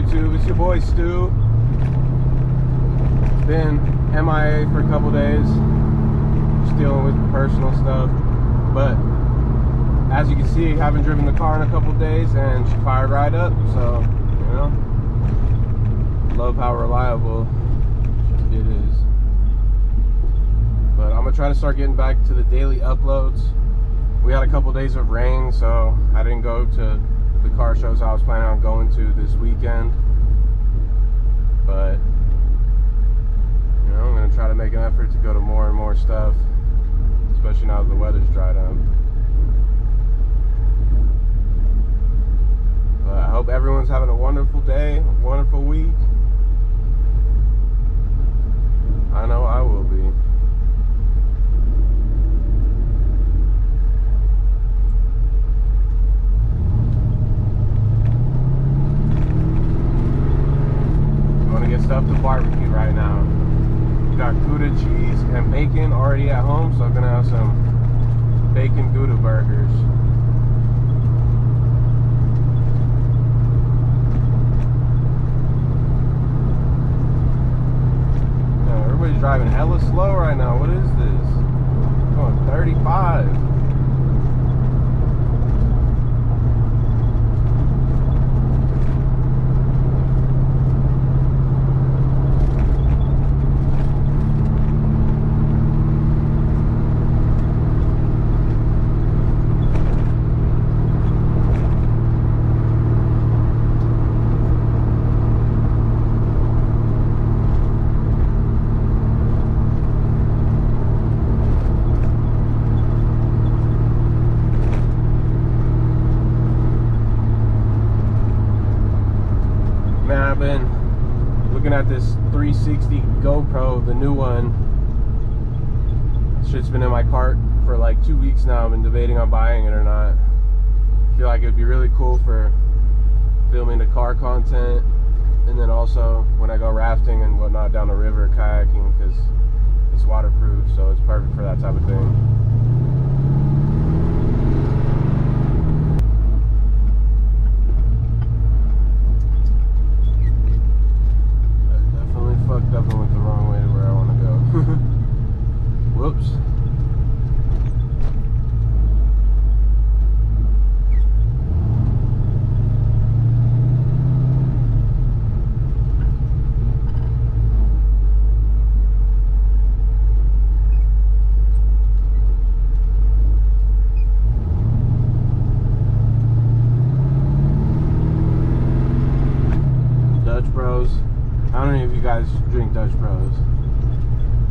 YouTube? It's your boy Stu. Been MIA for a couple days, just dealing with personal stuff. But as you can see, I haven't driven the car in a couple days, and she fired right up. So, you know, love how reliable it is. But I'm gonna try to start getting back to the daily uploads. We had a couple days of rain, so I didn't go to the car shows I was planning on going to this weekend. But you know, I'm gonna try to make an effort to go to more and more stuff, especially now that the weather's dried up. But I hope everyone's having a wonderful day, a wonderful week. I know I will be. Stuff to barbecue right now. Got Gouda cheese and bacon already at home, so I'm gonna have some bacon Gouda burgers. Yeah, everybody's driving hella slow right now. What is this? Going 35. I've been looking at this 360 GoPro, the new one. This shit's been in my cart for like 2 weeks now. I've been debating on buying it or not. I feel like it'd be really cool for filming the car content, and then also when I go rafting and whatnot down the river, kayaking, because it's waterproof, so it's perfect for that type of thing. Fucked up and went the wrong way to where I want to go. Whoops. Dutch Bros. I don't know if you guys drink Dutch Bros.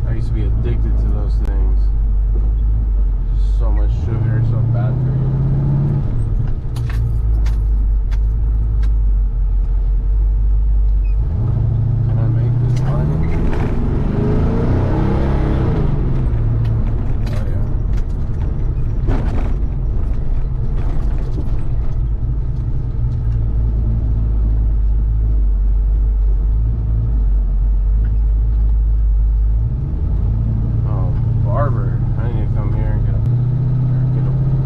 I used to be addicted to those things. So much sugar, so bad for you. Can I make this line? Oh yeah. I need to come here and get a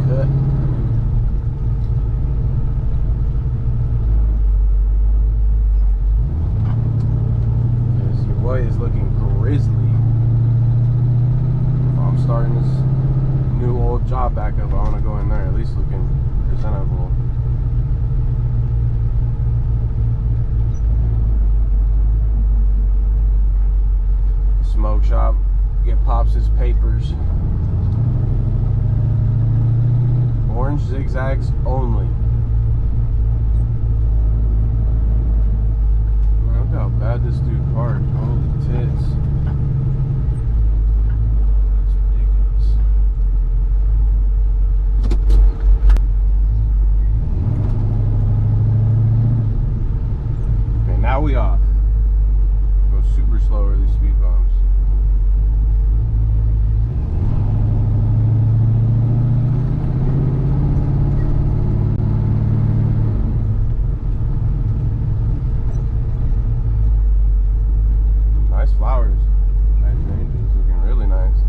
cut. Yes, your boy is looking grizzly. If I'm starting this new old job back up, I want to go in there at least looking presentable. Smoke shop. Get Pops his papers. Orange zigzags only. Man, look how bad this dude parked. Holy tits. That's ridiculous. Okay, now we off. Go super slow over these speed bumps. Nice flowers. Nice ranges, looking really nice.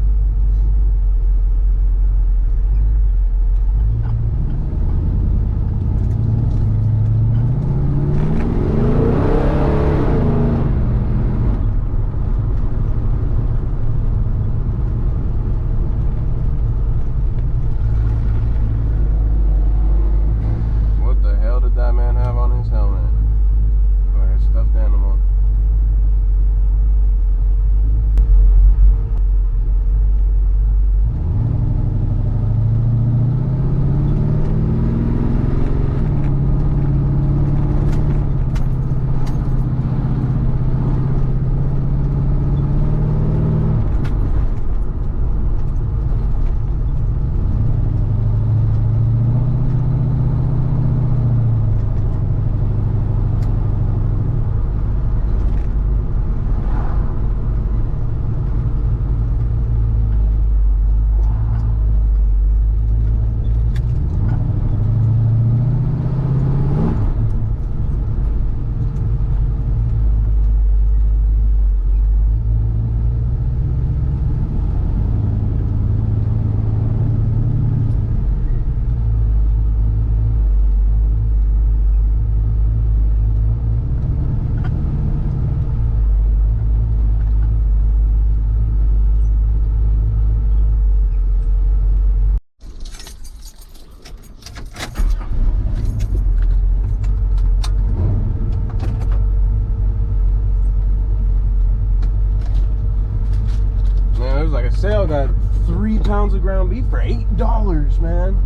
pounds of ground beef for $8, man.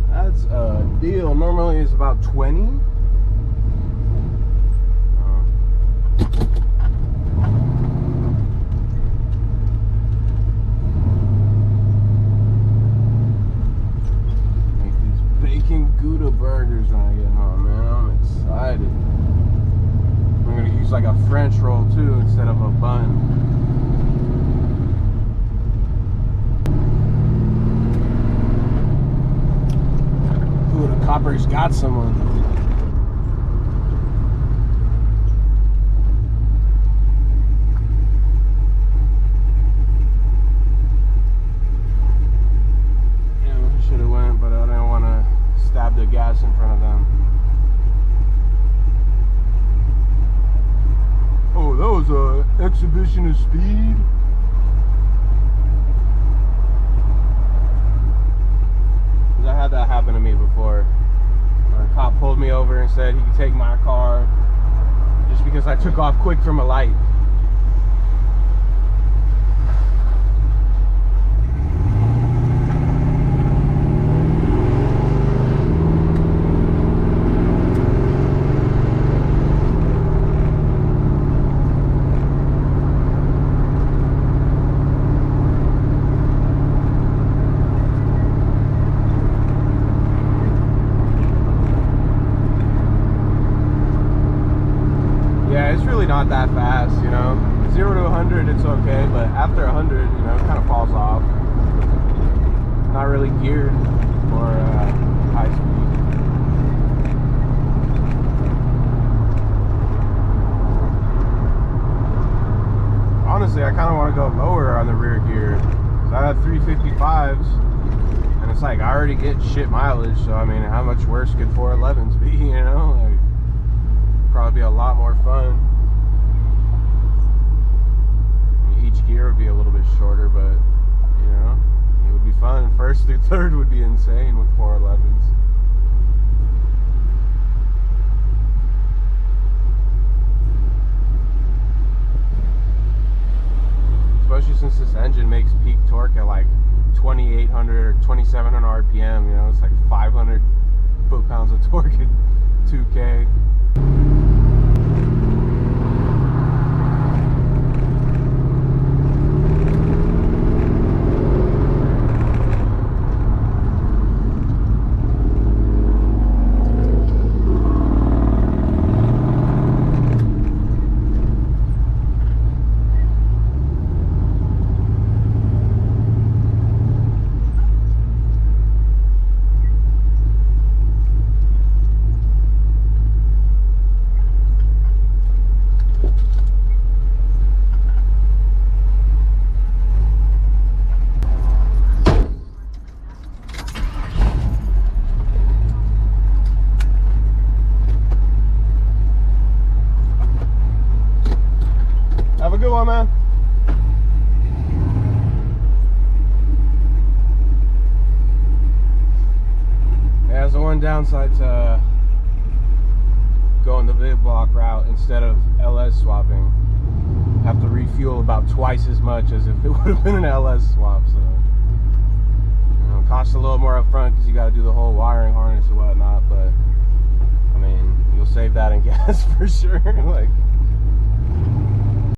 That's a deal. Normally it's about 20. Make these bacon Gouda burgers when I get home, man. I'm excited. I'm gonna use like a French roll too instead of a bun. Ooh, the copper's got someone. The gas in front of them. Oh, that was a exhibition of speed. I had that happen to me before. Where a cop pulled me over and said he could take my car just because I took off quick from a light. Not that fast, you know. 0 to 100 it's okay, but after 100, you know, it kind of falls off. Not really geared for high speed. Honestly, I kind of want to go lower on the rear gear. So I have 355s, and it's like I already get shit mileage, so I mean, how much worse could 411s be, you know? Like, probably be a lot more fun. Each gear would be a little bit shorter, but you know, it would be fun. First through third would be insane with 411s. Especially since this engine makes peak torque at like 2,800 or 2,700 RPM. You know, it's like 500 foot-pounds of torque at 2K. Have a good one, man. Yeah, there's the one downside to going the big block route instead of LS swapping. Have to refuel about twice as much as if it would have been an LS swap. So, you know, it costs a little more up front because you got to do the whole wiring harness and whatnot. But I mean, you'll save that in gas for sure. Like.